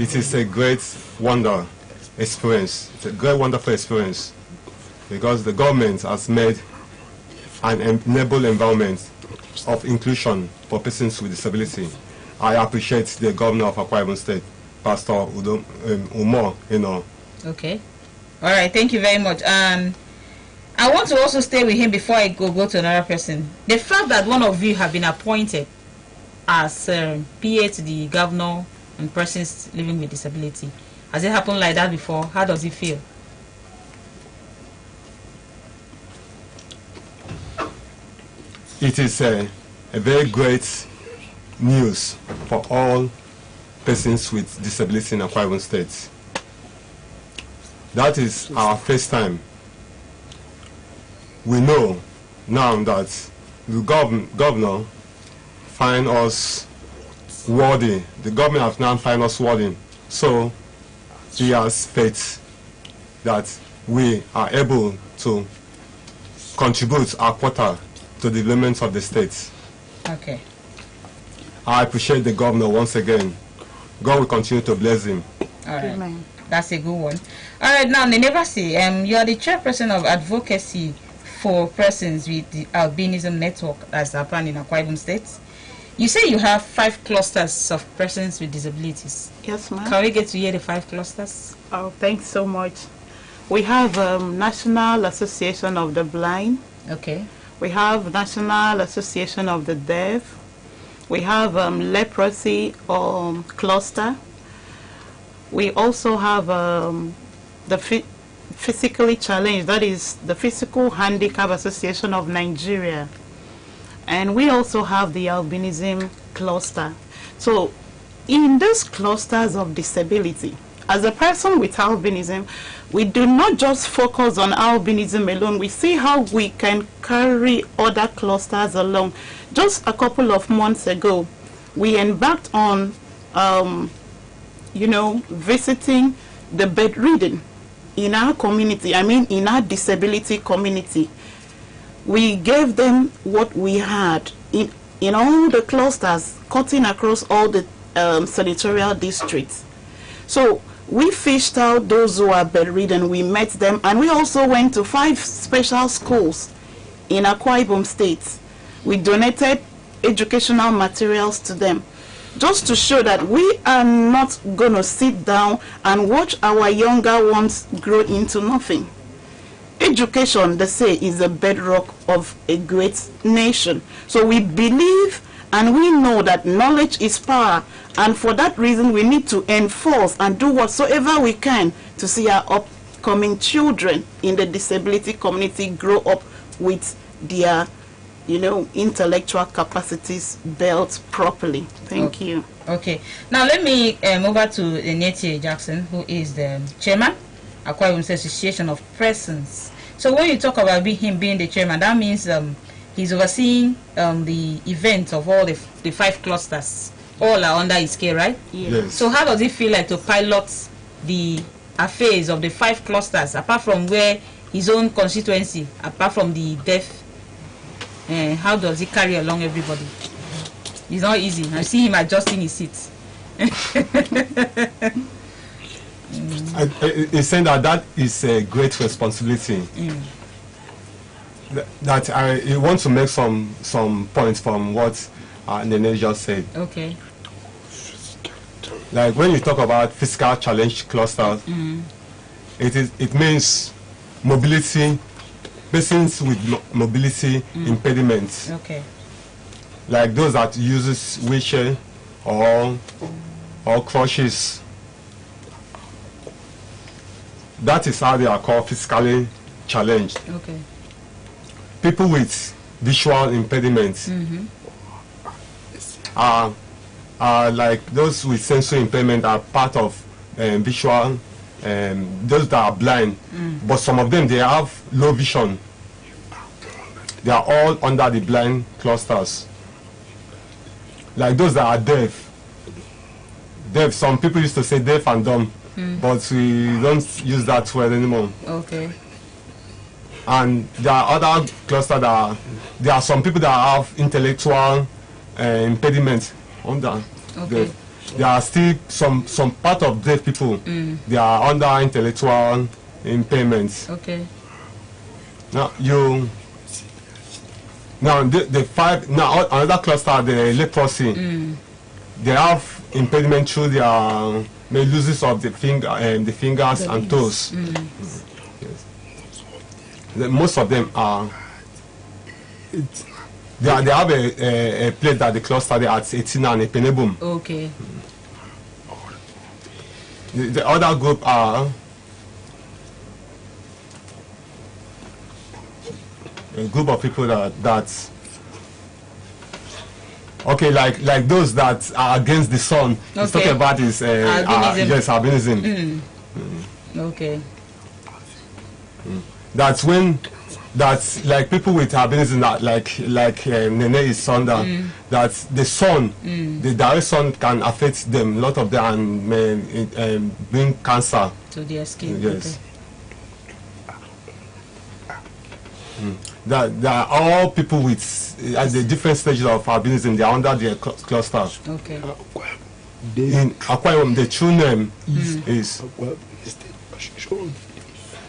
It is a great wonder experience. It's a great wonderful experience because the government has made an enable environment of inclusion for persons with disability. I appreciate the governor of Akwa Ibom State, Pastor Umo, Okay. All right. Thank you very much. I want to also stay with him before I go to another person. The fact that one of you have been appointed as PA to the governor and persons living with disability, has it happened like that before? How does it feel? It is a very great news for all persons with disability in Akwa Ibom State. That is our first time. We know now that the governor find us worthy. The government has now find us worthy. So he has faith that we are able to contribute our quota to the development of the state. Okay. I appreciate the governor once again. God will continue to bless him. All right. Amen. That's a good one. All right, now Nenevasi, you are the chairperson of advocacy for persons with the albinism network that's happened in Akwa Ibom State. You say you have 5 clusters of persons with disabilities. Yes, ma'am. Can we get to hear the 5 clusters? Oh, thanks so much. We have National Association of the Blind. Okay. We have National Association of the Deaf. We have Leprosy cluster. We also have the physically challenged, that is the Physical Handicap Association of Nigeria. And we also have the albinism cluster. So in these clusters of disability, as a person with albinism, we do not just focus on albinism alone. We see how we can carry other clusters along. Just a couple of months ago, we embarked on visiting the bedridden in our community, in our disability community. We gave them what we had in all the clusters, cutting across all the senatorial districts. So we fished out those who are bedridden, we met them, and we also went to 5 special schools in Akwa Ibom State. We donated educational materials to them, just to show that we are not going to sit down and watch our younger ones grow into nothing. Education, they say, is the bedrock of a great nation. So we believe and we know that knowledge is power, and for that reason we need to enforce and do whatsoever we can to see our upcoming children in the disability community grow up with their intellectual capacities built properly. Thank you. Okay. Now let me move over to Netie Jackson, who is the chairman, Akwa Ibom Association of Persons. So when you talk about him being the chairman, that means he's overseeing the events of all the 5 clusters. All are under his care, right? Yes. So how does it feel like to pilot the affairs of the 5 clusters, apart from where his own constituency, apart from the deaf? How does he carry along everybody? It's not easy. I see him adjusting his seat. He's saying that is a great responsibility. That I want to make some points from what Nene just said. Okay. Like when you talk about physical challenge clusters, it means mobility, persons with mobility impediments. Okay. Like those that uses wheelchair or crutches. That is how they are called physically challenged. Okay. People with visual impediments are like those with sensory impairment are part of visual, those that are blind, but some of them, they have low vision. They are all under the blind clusters. Like those that are deaf. Some people used to say deaf and dumb, but we don't use that word anymore. Okay. And there are other clusters there are some people that have intellectual impediments under. Okay. there are still some part of deaf people. They are under intellectual impairments. Okay. Now the five, now another cluster, the leprosy. They have impediment through their losses of the fingers and toes. Yes. Most of them are. They have a place that the cluster they at 18 and a penebum. Okay. The other group are a group of people that okay, like those that are against the sun. Okay. He's talking about is albinism. Yes, albinism. Okay. That's when that's like people with albinism that like Nene is son that the sun, the direct sun can affect them, a lot of them, and bring cancer To their skin. yes. That are all people with at the different stages of albinism. They are under the cluster. Okay. In Aquarium, the true name is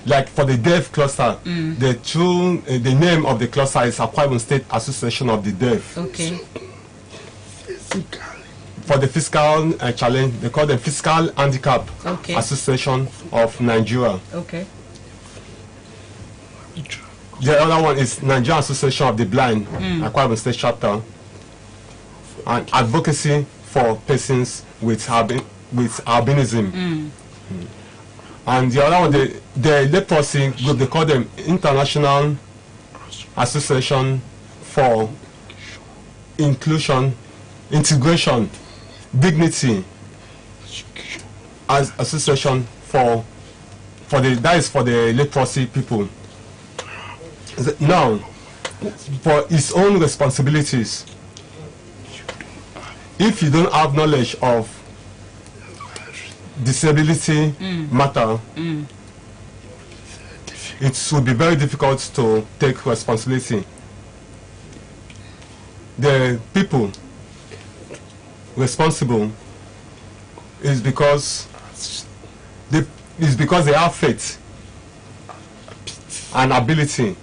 like for the deaf cluster. The true the name of the cluster is Aquarium State Association of the Deaf. Okay. For the physical challenge, they call them Physical Handicap Okay. Association of Nigeria. Okay. The other one is Nigerian Association of the Blind, Aquarium State Chapter, and Advocacy for Persons with Albinism. And the other one, the leprosy group, they call them International Association for Inclusion, Integration, Dignity, as association for the leprosy people. Now, for its own responsibilities, if you don't have knowledge of disability matter, it will be very difficult to take responsibility. The people responsible is because they have faith and ability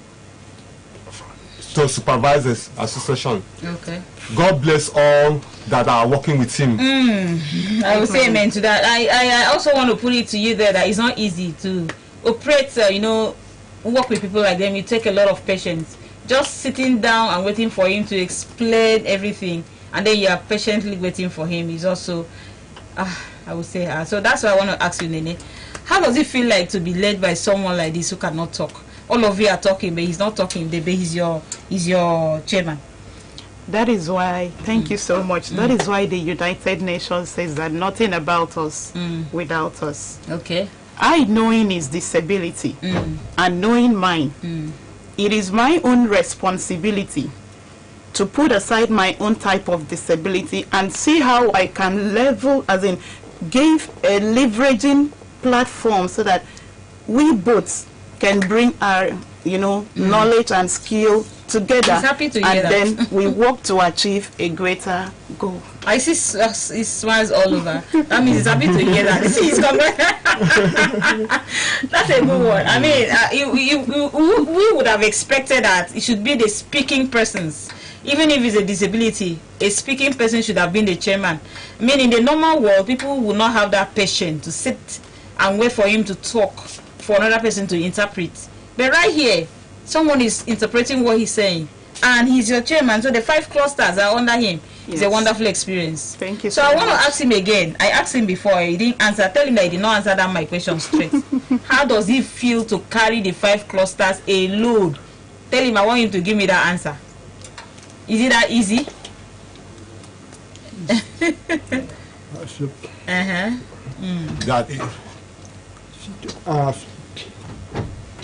to supervise this association. Okay. God bless all that are working with him. I will say amen to that. I also want to put it to you there that it's not easy to operate, work with people like them. You take a lot of patience. Just sitting down and waiting for him to explain everything, and then you are patiently waiting for him is also, I would say, so that's why I want to ask you, Nene. How does it feel like to be led by someone like this who cannot talk? All of you are talking, but he's not talking. But he's your chairman. That is why, thank you so much. That is why the United Nations says that nothing about us without us. Okay. I knowing his disability and knowing mine, it is my own responsibility to put aside my own type of disability and see how I can level, as in give a leveraging platform so that we both can bring our knowledge and skill together, He's happy to hear and that. then we work to achieve a greater goal. I see his smiles all over. That means he's happy to hear that. See, he's coming. That's a good one. I mean, we would have expected that it should be the speaking persons. Even if it's a disability, a speaking person should have been the chairman. I mean, in the normal world, people would not have that patience to sit and wait for him to talk, for another person to interpret. But right here, someone is interpreting what he's saying, and he's your chairman, so the 5 clusters are under him. It's a wonderful experience. Thank you so I want to ask him again. I asked him before, he didn't answer. Tell him that he did not answer that my question straight. How does he feel to carry the 5 clusters alone? Tell him I want him to give me that answer. Is it that easy?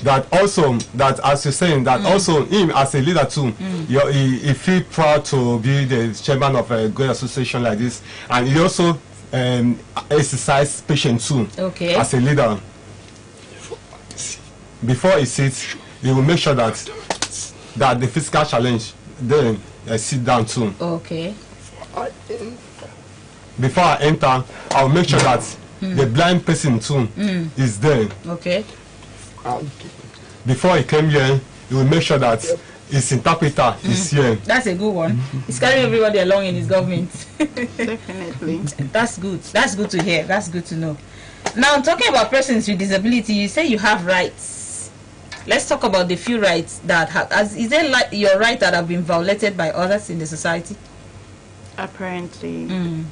That also, that as you're saying, that also him as a leader too, he feel proud to be the chairman of a great association like this, and he also exercise patience too. Okay. As a leader, before he sits, he will make sure that the physical challenge, then sit down too. Okay. before I enter, I'll make sure that the blind person too is there. Okay. Before he came here, he will make sure that his interpreter is here. That's a good one. He's carrying everybody along in his government. Definitely. That's good. That's good to hear. That's good to know. Now, talking about persons with disability, you say you have rights. Let's talk about the few rights that have. Is there like your right that have been violated by others in the society? Apparently,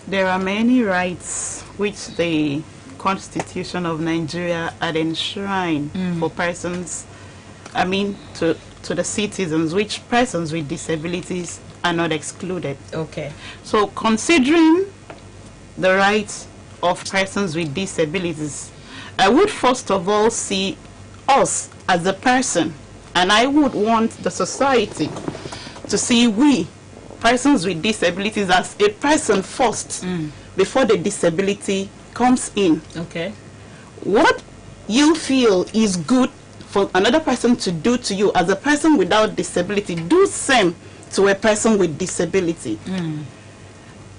there are many rights which the Constitution of Nigeria had enshrined for persons, I mean, to the citizens, which persons with disabilities are not excluded. Okay. So, considering the rights of persons with disabilities, I would first of all see us as a person, and I would want the society to see we, persons with disabilities, as a person first before the disability comes in. Okay. What you feel is good for another person to do to you as a person without disability, do same to a person with disability.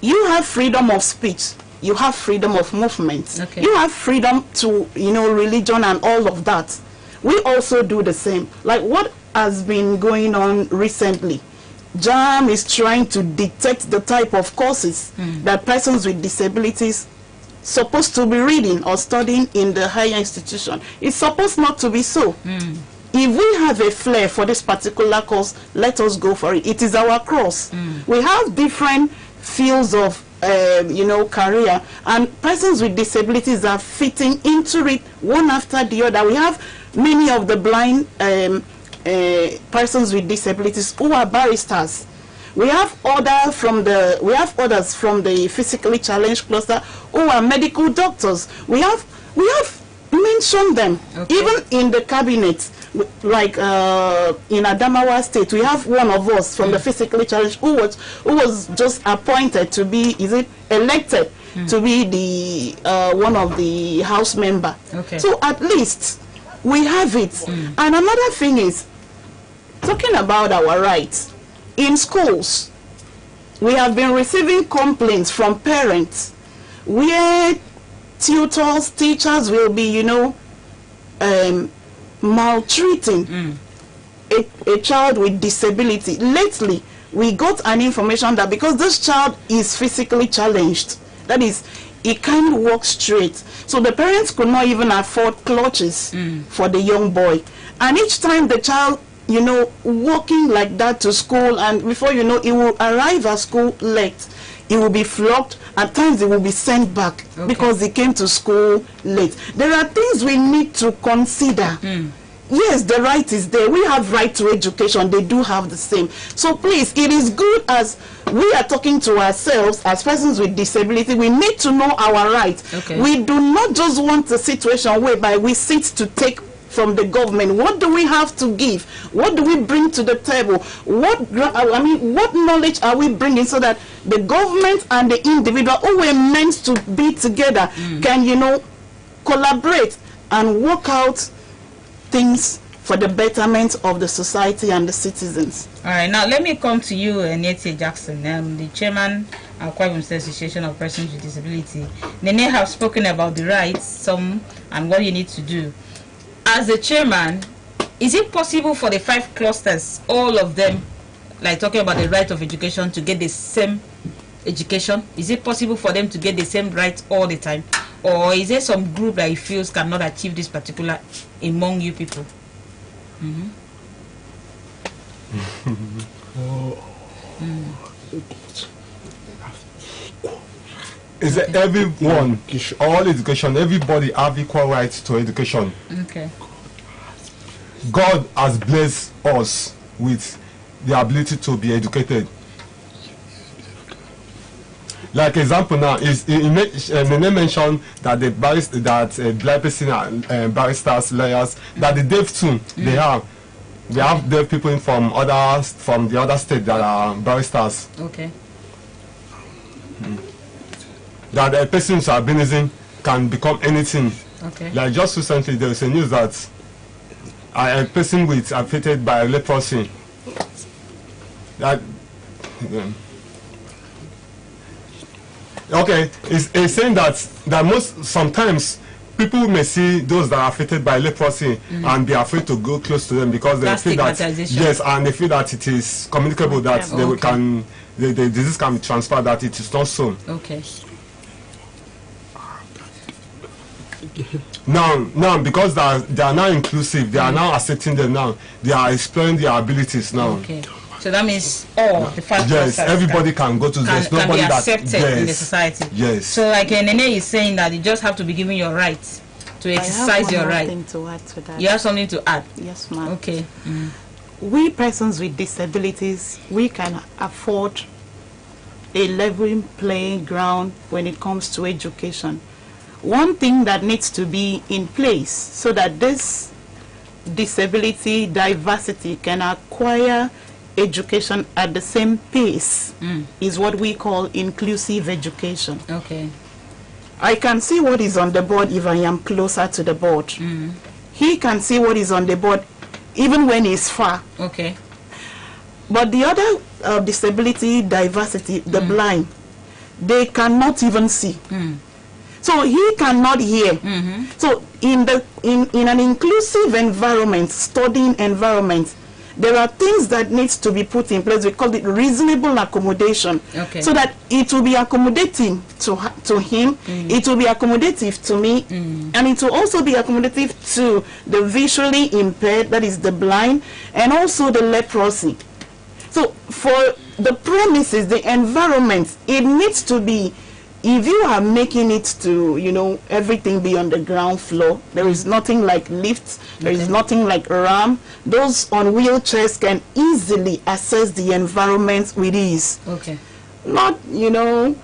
You have freedom of speech, you have freedom of movement, Okay. you have freedom to, religion and all of that. We also do the same. Like what has been going on recently, JAM is trying to detect the type of courses that persons with disabilities supposed to be reading or studying in the higher institution. It's supposed not to be so. If we have a flair for this particular course, let us go for it. It is our cross. We have different fields of career, and persons with disabilities are fitting into it one after the other. We have many of the blind persons with disabilities who are barristers. We have others from the physically challenged cluster who are medical doctors. We have mentioned them. Okay. Even in the cabinet, like in Adamawa State, we have one of us from the physically challenged who was just appointed to be, elected to be the one of the House member. Okay. So at least we have it. And another thing is, talking about our rights, in schools, we have been receiving complaints from parents where tutors, teachers will be, maltreating a child with disability. Lately, we got an information that because this child is physically challenged, that is, he can't walk straight, so the parents could not even afford clutches for the young boy. And each time the child walking like that to school, and before you know, he will arrive at school late. He will be flogged. At times, he will be sent back because he came to school late. There are things we need to consider. Yes, the right is there. We have right to education. They do have the same. So please, it is good as we are talking to ourselves as persons with disability. We need to know our rights. Okay. We do not just want a situation whereby we sit to take from the government. What do we have to give? What do we bring to the table? What knowledge are we bringing so that the government and the individual who were meant to be together can, collaborate and work out things for the betterment of the society and the citizens. All right, now let me come to you, Nete Jackson, the chairman of Akwa Ibom State Association of Persons with Disability. Nene have spoken about the rights, and what you need to do. As the chairman, is it possible for the 5 clusters, all of them, like talking about the right of education, to get the same education? Is it possible for them to get the same rights all the time? Or is there some group that he feels cannot achieve this particular among you people? Is that everyone, all education, everybody have equal rights to education. Okay. God has blessed us with the ability to be educated. Like example now is Nene mentioned that the blind person are barristers, lawyers, that the deaf too they have. We have deaf people from the other state that are barristers. Okay. That a person with albinism can become anything. Okay. Like just recently there was a news that a person affected by leprosy, that Okay, it's saying that sometimes people may see those that are affected by leprosy and be afraid to go close to them because they That's feel that stigmatization. yes, and they feel that it is communicable, that the disease can be transferred, that it is not so. Okay. Now, because they are now inclusive, they are now accepting them now. They are exploring their abilities now. Okay. So that means all the 5 Yes, everybody can go to. There's can nobody be that accepted in the society. Yes. So like Nene is saying that you just have to be given your right to exercise your right. I have one more thing to add to that. You have something to add? Yes, ma'am. Okay. We persons with disabilities, we can afford a level playing ground when it comes to education. One thing that needs to be in place so that this disability diversity can acquire education at the same pace is what we call inclusive education. Okay. I can see what is on the board if I am closer to the board. He can see what is on the board even when he's far. Okay. But the other disability diversity, the blind, they cannot even see. So he cannot hear. So in an inclusive environment, studying environment, there are things that needs to be put in place. We call it reasonable accommodation. Okay. So that it will be accommodating to him, it will be accommodative to me, and it will also be accommodative to the visually impaired, that is the blind, and also the leprosy. So for the premises, the environment, it needs to be, if you are making it to, you know, everything be on the ground floor, there is nothing like lifts, there is nothing like ramp. Those on wheelchairs can easily access the environment with ease. Okay. Not, you know,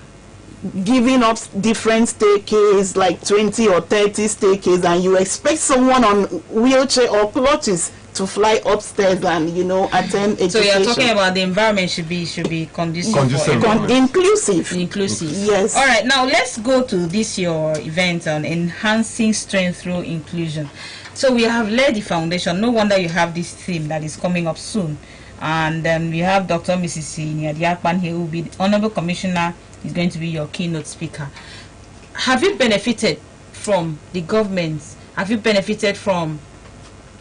giving up different staircases, like 20 or 30 staircases, and you expect someone on wheelchair or crutches to fly upstairs and, you know, attend education. So you're talking about the environment should be conducive. Inclusive. Inclusive. Yes. All right. Now let's go to this your event on enhancing strength through inclusion. So we have laid the foundation. No wonder you have this theme that is coming up soon. And we have Dr. Mrs. Nyadiakpan here, who will be the Honorable Commissioner. Is going to be your keynote speaker. Have you benefited from the government? Have you benefited from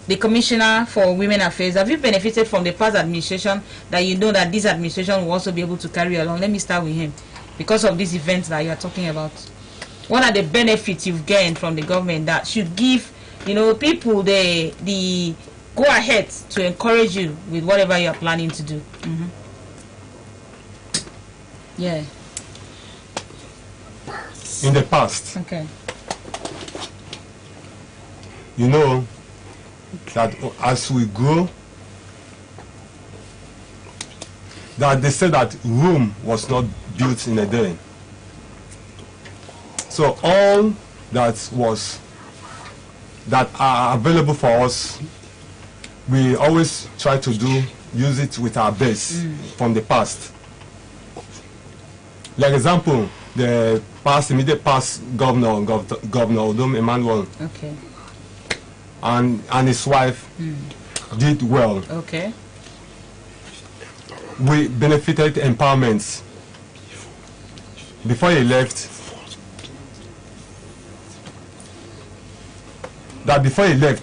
the Commissioner for Women Affairs? Have you benefited from the past administration that you know that this administration will also be able to carry along? Let me start with him. Because of this event that you are talking about, what are the benefits you've gained from the government that should give, you know, people the go ahead to encourage you with whatever you are planning to do? Yeah. In the past, Okay. you know that as we grow, that they said that Rome was not built in a day. So all that are available for us, we always try to use it with our base from the past. Like example, the immediate past governor Odom Emmanuel, Okay. and his wife did well. Okay. We benefited empowerment. Before he left,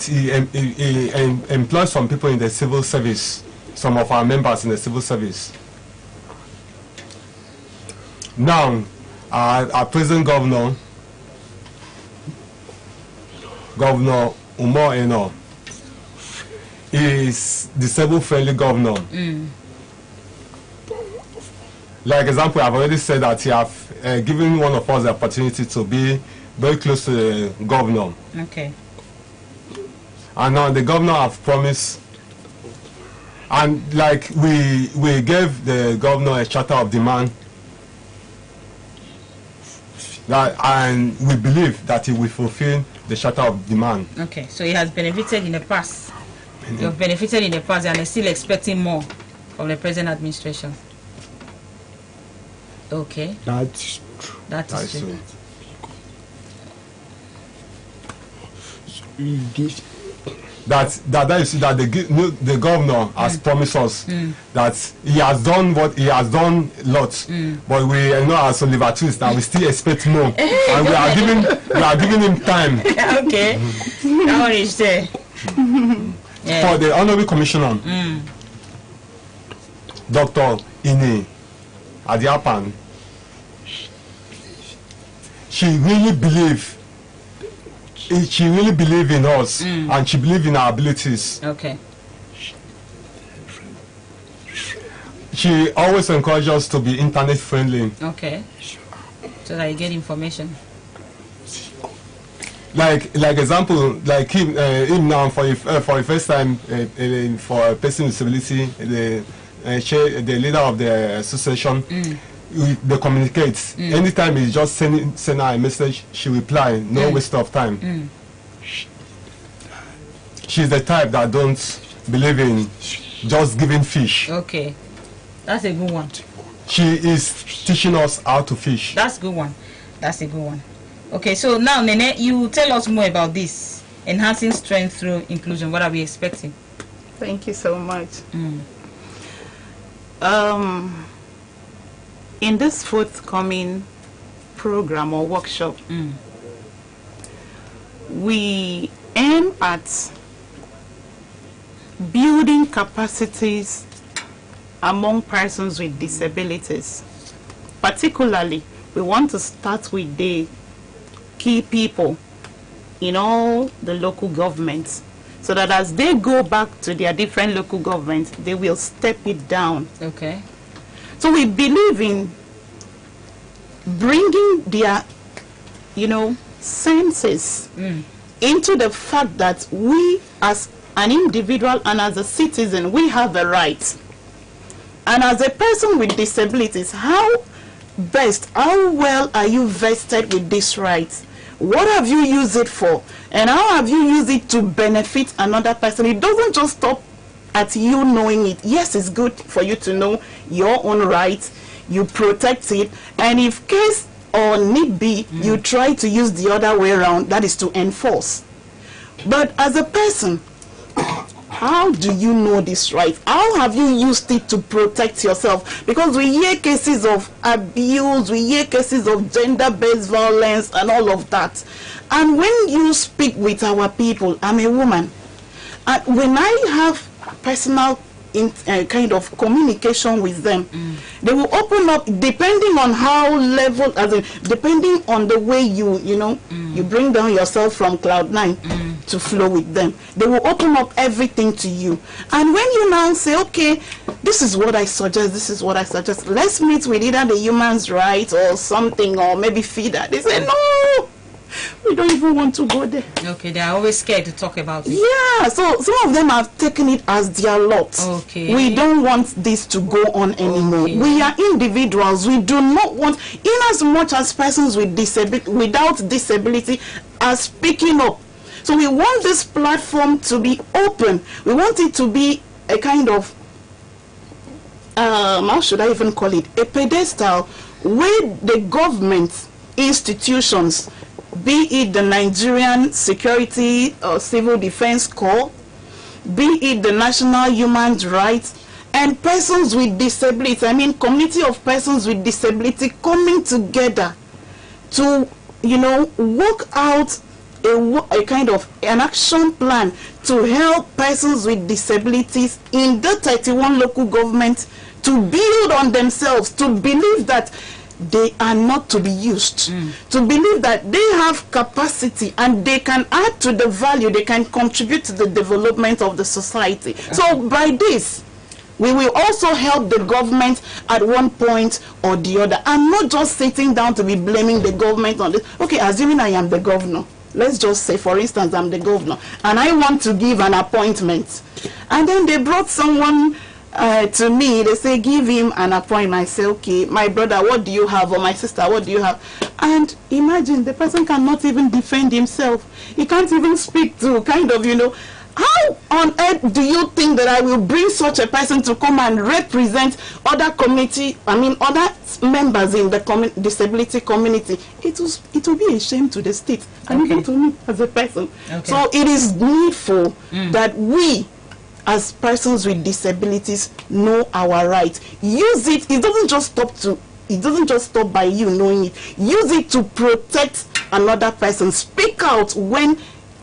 he employed some people in the civil service, some of our members in the civil service. Now, our present governor, Governor Umar Eno, is disabled-friendly governor. Like example, I've already said that he have given one of us the opportunity to be very close to the governor. Okay. And now the governor have promised, and like we gave the governor a charter of demand, and we believe that he will fulfill the charter of demand. Okay, so he has benefited in the past. You have benefited in the past and are still expecting more from the present administration. Okay. That's true. That is true. that is that the governor has promised us that he has done what he has done lots, but we know as Oliver Twist that we still expect more, and we are giving him time. Okay, that one is there. For the honorary commissioner, Dr. Ine Adiapan, she really believe in us, and she believe in our abilities. Okay. She always encourages us to be internet friendly. Okay. So that you get information. Like example, like him now for the first time for a person with disability, the leader of the association, they communicate. Anytime he just send her a message, she reply. No waste of time. She's the type that don't believe in just giving fish. Okay, that's a good one. She is teaching us how to fish. That's a good one. That's a good one. Okay, so now Nene, you tell us more about this enhancing strength through inclusion. What are we expecting? Thank you so much. In this forthcoming program or workshop, we aim at building capacities among persons with disabilities. Particularly, we want to start with the key people in all the local governments, so that as they go back to their different local governments, they will step it down. Okay. So we believe in bringing their, senses into the fact that we as an individual and as a citizen, we have a right. And as a person with disabilities, how well are you vested with this right? What have you used it for? And how have you used it to benefit another person? It doesn't just stop at you knowing it. Yes, it's good for you to know your own rights. You protect it. And if case or need be, you try to use the other way around, that is to enforce. But as a person, how do you know this right? How have you used it to protect yourself? Because we hear cases of abuse, we hear cases of gender-based violence and all of that. And when you speak with our people, I'm a woman, and when I have personal kind of communication with them, they will open up depending on how level, depending on the way you bring down yourself from cloud 9 to flow with them. They will open up everything to you. And when you now say, okay, this is what I suggest, let's meet with either the human's rights or something, or maybe FIDA, they say, no, we don't even want to go there. Okay, they are always scared to talk about it. Yeah, so some of them have taken it as their lot. Okay. We don't want this to go on anymore. Okay. We are individuals. We do not want, in as much as persons with without disability are speaking up. So we want this platform to be open. We want it to be a kind of, how should I even call it, a pedestal where the government institutions, be it the Nigerian Security or Civil Defense Corps, be it the National Human Rights, and persons with disability, community of persons with disability coming together to, work out a kind of an action plan to help persons with disabilities in the 31 local governments to build on themselves, to believe that they are not to be used, to believe that they have capacity and they can add to the value, they can contribute to the development of the society. So by this, we will also help the government at one point or the other. I'm not just sitting down to be blaming the government on this. Okay, assuming I am the governor, let's just say, for instance, I'm the governor, and I want to give an appointment. And then they brought someone to me, they say, give him an appointment. I say, okay, my brother, what do you have? Or my sister, what do you have? And imagine, the person cannot even defend himself. He can't even speak to, How on earth do you think that I will bring such a person to come and represent other community, other members in the disability community? It will be a shame to the state and even to me as a person. Okay. So it is needful that we, as persons with disabilities, know our rights. Use it. It doesn't just stop by you knowing it. Use it to protect another person. Speak out when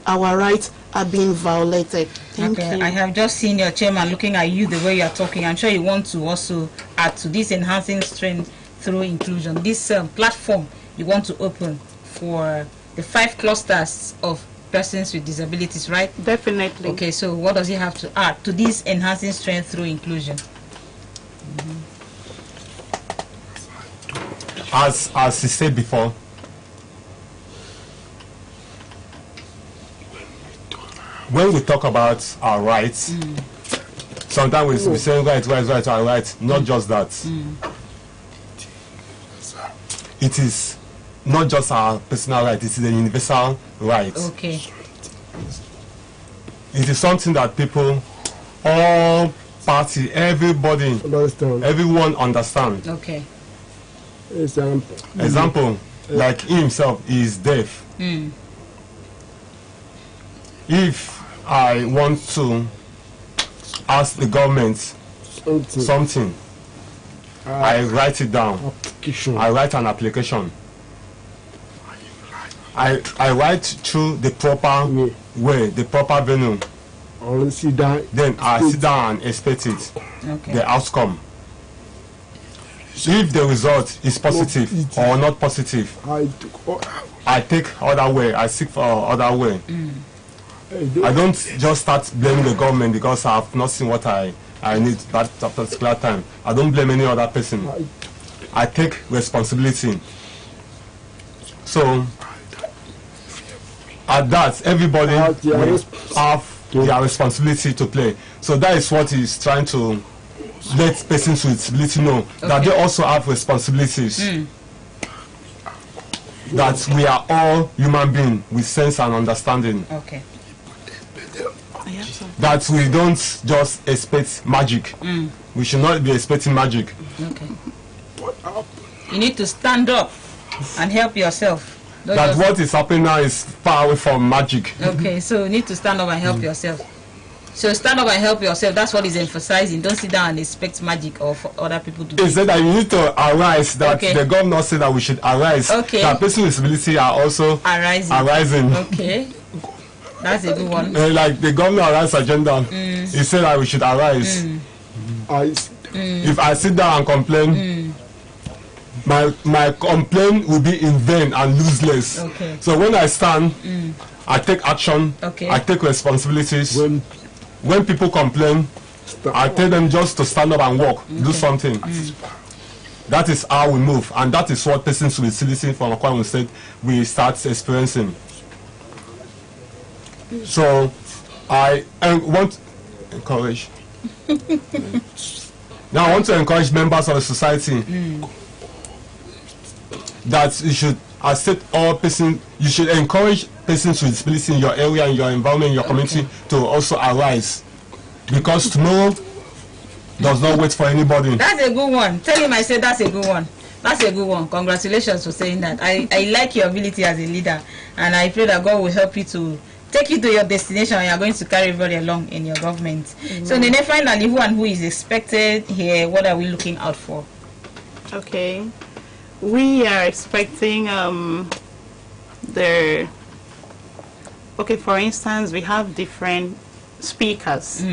our rights are being violated. Thank you. I have just seen your chairman looking at you the way you are talking. I'm sure you want to also add to this enhancing strength through inclusion. This platform you want to open for the 5 clusters of persons with disabilities, right? Definitely. Okay, so what does he have to add to this enhancing strength through inclusion? As he said before, when we talk about our rights, sometimes we say right, our rights. Not just that. It is not just our personal right, it is a universal right. Okay. It is something that people, all party, everybody, everyone understand. Okay. Example, like he himself is deaf. If I want to ask the government something, I write it down. I write an application. I write through the proper way, the proper venue. Then I sit down and expect it, the outcome. If the result is positive or not positive, I take other way, I seek for other way. I don't just start blaming the government because I have not seen what I need that particular time. I don't blame any other person. I take responsibility. So at that, everybody will have their responsibility to play. So that is what he's trying to let persons with disability know, that they also have responsibilities. That we are all human beings with sense and understanding. Okay. That we don't just expect magic. We should not be expecting magic. Okay. You need to stand up and help yourself. That what is happening now is far away from magic. Okay, so you need to stand up and help yourself. So stand up and help yourself. That's what he's emphasizing. Don't sit down and expect magic or for other people to do. He said that you need to arise. That the governor said that we should arise. Okay. That persons with disability are also arising. Okay. That's a good one. Like the governor arise agenda. He said that we should arise. If I sit down and complain, my complaint will be in vain and useless. Okay. So when I stand, I take action. Okay. I take responsibilities. When people complain, I tell them just to stand up and walk, do something. That is how we move, and that is what persons with disability from Akwa State we start experiencing. So I want to encourage. Now I want to encourage members of the society that you should accept all persons. You should encourage persons with disability in your area, in your environment, in your community to also arise, because tomorrow does not wait for anybody. That's a good one. Tell him I said that's a good one. That's a good one. Congratulations for saying that. I like your ability as a leader, and I pray that God will help you to take you to your destination, and you are going to carry very along in your government. So Nene, finally, who and who is expected here? What are we looking out for? Okay, we are expecting for instance, we have different speakers.